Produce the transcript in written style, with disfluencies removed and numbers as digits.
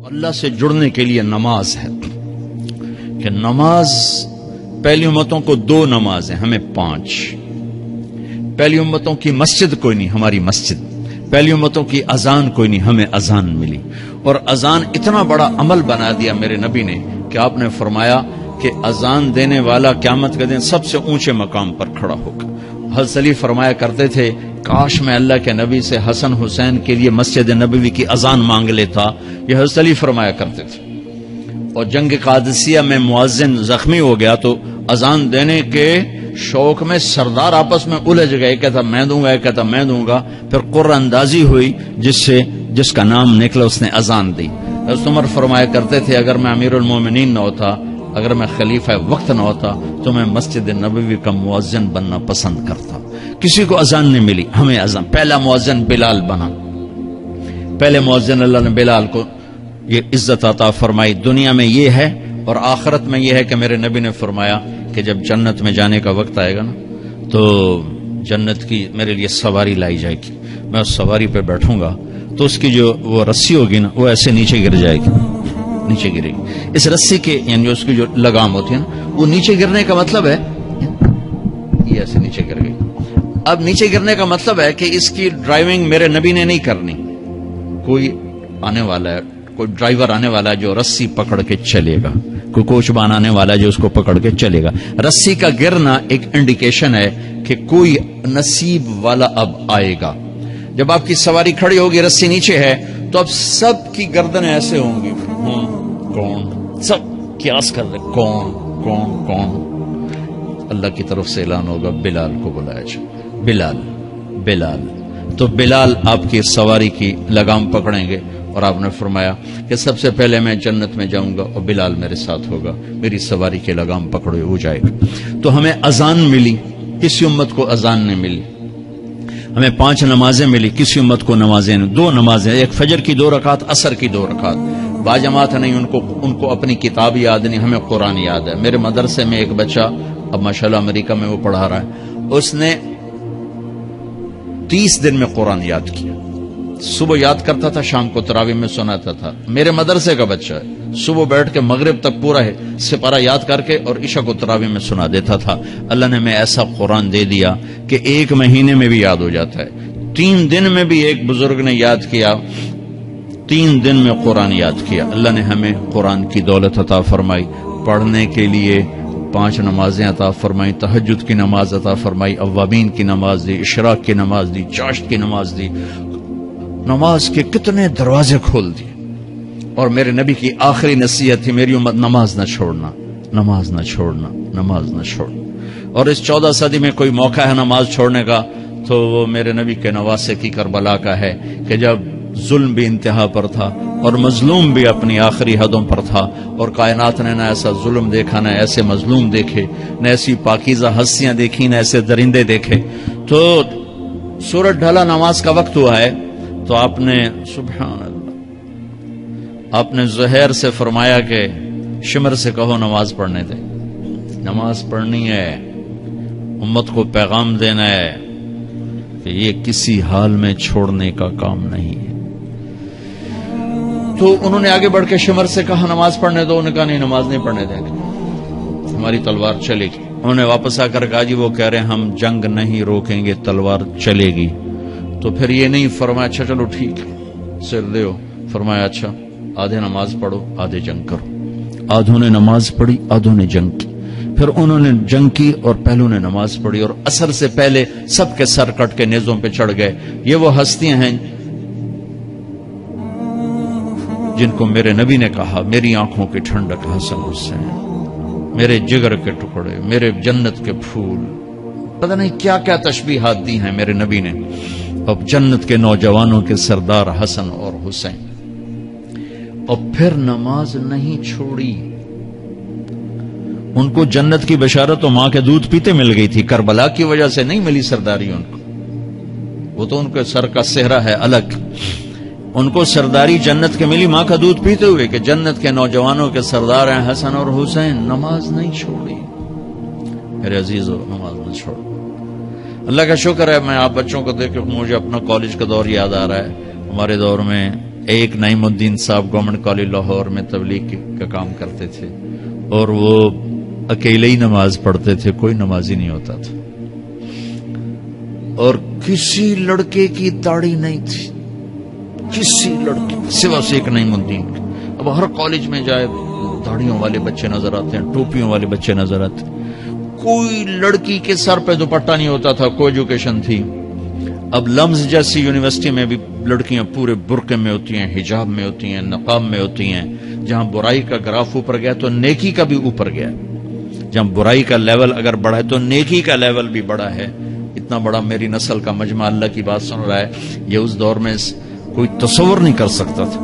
اللہ سے جڑنے کے لیے نماز ہے کہ نماز پہلی امتوں کو 2 نمازیں، ہمیں 5. پہلی امتوں کی مسجد کوئی نہیں، ہماری مسجد. پہلی امتوں کی اذان کوئی نہیں، ہمیں اذان ملی. اور اذان اتنا بڑا عمل بنا دیا میرے نبی نے کہ آپ نے فرمایا کہ اذان دینے والا قیامت کے دن سب سے اونچے مقام پر کھڑا ہوگا. حضرت علی فرمایا کرتے تھے کاش میں اللہ کے نبی سے حسن حسین کے لیے مسجد نبوی کی اذان مانگ لیتا. یہ حضرت علی فرمایا کرتے تھے. اور جنگ قادسیہ میں مؤذن زخمی ہو گیا تو اذان دینے کے شوق میں سردار آپس میں الجھ گئے، کہتا میں دوں گا، کہتا میں دوں گا. پھر قرہ اندازی ہوئی جس کا نام نکلا اس نے اذان دی. حضرت عمر فرمایا کرتے تھے اگر میں امیر المومنین نہ ہوتا، اگر میں خلیفہ وقت نہ ہوتا تو میں مسجد نبوی کا مؤذن بننا پسند کرتا. کسی کو اذان نہیں ملی، ہمیں اذان. پہلا مؤذن بلال بنا. پہلے مؤذن اللہ نے بلال کو یہ عزت عطا فرمائی. دنیا میں یہ ہے اور آخرت میں یہ ہے کہ میرے نبی نے فرمایا کہ جب جنت میں جانے کا وقت آئے گا نا تو جنت کی میرے لیے سواری لائی جائے گی. میں اس سواری پہ بیٹھوں گا تو اس کی جو وہ رسی ہوگی نا وہ ایسے نیچے گر جائے گی، نیچے گرے گی. اس رسی کے یعنی اس کی جو لگام ہوتی ہے نا وہ نیچے گرنے کا مطلب ہے یہ ایسے نیچے گر گئی. اب نیچے گرنے کا مطلب ہے کہ اس کی ڈرائیونگ میرے نبی نے نہیں کرنی. کوئی آنے والا ہے، کوئی ڈرائیور آنے والا ہے جو رسی پکڑ کے چلے گا، کوئی کوچبان آنے والا ہے جو اس کو پکڑ کے چلے گا. رسی کا گرنا ایک انڈیکیشن ہے کہ کوئی نصیب والا اب آئے گا. جب آپ کی سواری کھڑی ہوگی رسی نیچے ہے تو اب سب کی گردنیں ایسے ہوں گی، کون؟ سب قیاس کر رہے کون کون کون. اللہ کی طرف سے اعلان ہوگا بلال کو بلایا جائے. بلال بلال تو بلال آپ کی سواری کی لگام پکڑیں گے. اور آپ نے فرمایا کہ سب سے پہلے میں جنت میں جاؤں گا اور بلال میرے ساتھ ہوگا، میری سواری کی لگام پکڑے ہو جائے گا. تو ہمیں اذان ملی، کسی امت کو اذان نہیں ملی. ہمیں 5 نمازیں ملی، کسی امت کو نمازیں نہیں. 2 نمازیں، ایک فجر کی 2 رکعت، عصر کی 2 رکعت. باجماعت نہیں، ان کو اپنی کتاب یاد نہیں، ہمیں قرآن یاد ہے. میرے مدرسے میں ایک بچہ اب ماشاءاللہ امریکہ میں وہ پڑھا رہا ہے، اس نے 30 دن میں قرآن یاد کیا. صبح یاد کرتا تھا، شام کو تراویح میں سناتا تھا. میرے مدرسے کا بچہ ہے، صبح بیٹھ کے مغرب تک پورا ہے سپارہ یاد کر کے اور عشاء کو تراویح میں سنا دیتا تھا. اللہ نے میں ایسا قرآن دے دیا کہ 1 مہینے میں بھی یاد ہو جاتا ہے. 3 دن میں بھی ایک بزرگ نے یاد کیا، 3 دن میں قرآن یاد کیا. اللہ نے ہمیں قرآن کی دولت عطا فرمائی. پڑھنے کے لیے 5 نمازیں عطا فرمائی، تہجد کی نماز عطا فرمائی، اوابین کی نماز دی، اشراق کی نماز دی، چاشت کی نماز دی. نماز کے کتنے دروازے کھول دیے. اور میرے نبی کی آخری نصیحت تھی میری امت نماز نہ چھوڑنا، نماز نہ چھوڑنا، نماز نہ چھوڑنا. اور اس 14 صدی میں کوئی موقع ہے نماز چھوڑنے کا تو وہ میرے نبی کے نواسے کی کربلا کا ہے کہ جب ظلم بھی انتہا پر تھا اور مظلوم بھی اپنی آخری حدوں پر تھا اور کائنات نے نہ ایسا ظلم دیکھا، نہ ایسے مظلوم دیکھے، نہ ایسی پاکیزہ ہستیاں دیکھی، نہ ایسے درندے دیکھے. تو سورج ڈھلا، نماز کا وقت ہوا ہے تو آپ نے سبحان اللہ، آپ نے زہیر سے فرمایا کہ شمر سے کہو نماز پڑھنے دے. نماز پڑھنی ہے، امت کو پیغام دینا ہے کہ یہ کسی حال میں چھوڑنے کا کام نہیں ہے. تو انہوں نے آگے بڑھ کے شمر سے کہا نماز پڑھنے دو. انہوں نے کہا نہیں، نماز نہیں پڑھنے دیں گے، ہماری تلوار چلے گی. انہوں نے واپس آ کر کہا جی وہ کہہ رہے ہیں ہم جنگ نہیں روکیں گے، تلوار چلے گی. تو پھر یہ نہیں فرمایا اچھا چلو ٹھیک ہے سر دے ہو. فرمایا اچھا آدھے نماز پڑھو، آدھے جنگ کرو. آدھوں نے نماز پڑھی، آدھوں نے جنگ کی. پھر انہوں نے جنگ کی اور پہلوں نے نماز پڑھی. اور عصر سے پہلے سب کے سر کٹ کے نیزوں پہ چڑھ گئے. یہ وہ ہستیاں ہیں جن کو میرے نبی نے کہا میری آنکھوں کی ٹھنڈک حسن حسین، میرے جگر کے ٹکڑے، میرے جنت کے پھول. پتہ نہیں کیا کیا تشبیہات دی ہیں میرے نبی نے. اب جنت کے نوجوانوں کے سردار حسن اور حسین. اور پھر نماز نہیں چھوڑی. ان کو جنت کی بشارت تو ماں کے دودھ پیتے مل گئی تھی، کربلا کی وجہ سے نہیں ملی سرداری ان کو. وہ تو ان کے سر کا صحرا ہے الگ. ان کو سرداری جنت کے ملی ماں کا دودھ پیتے ہوئے کہ جنت کے نوجوانوں کے سردار ہیں حسن اور حسین. نماز نہیں چھوڑی. میرے عزیزو نماز نہ چھوڑو. اللہ کا شکر ہے میں آپ بچوں کو دیکھ کے مجھے اپنا کالج کا دور یاد آ رہا ہے. ہمارے دور میں ایک نعیم الدین صاحب گورنمنٹ کالج لاہور میں تبلیغ کا کام کرتے تھے اور وہ اکیلے ہی نماز پڑھتے تھے، کوئی نمازی نہیں ہوتا تھا، اور کسی لڑکے کی داڑھی نہیں تھی، کسی لڑکے سوا سے ایک نعیم الدین۔ اب ہر کالج میں جائے داڑھیوں والے بچے نظر آتے ہیں، ٹوپیوں والے بچے نظر آتے ہیں، کوئی لڑکی کے سر پہ دوپٹہ نہیں ہوتا تھا، کوئی ایجوکیشن تھی۔ اب لمز جیسی یونیورسٹی میں بھی لڑکیاں پورے برقعے میں ہوتی ہیں، حجاب میں ہوتی ہیں، نقاب میں ہوتی ہیں۔ جہاں برائی کا گراف اوپر گیا تو نیکی کا بھی اوپر گیا، جہاں برائی کا لیول اگر بڑھا ہے تو نیکی کا لیول بھی بڑا ہے۔ اتنا بڑا میری نسل کا مجمع اللہ کی بات سن رہا ہے، یہ اس دور میں کوئی تصور نہیں کر سکتا تھا۔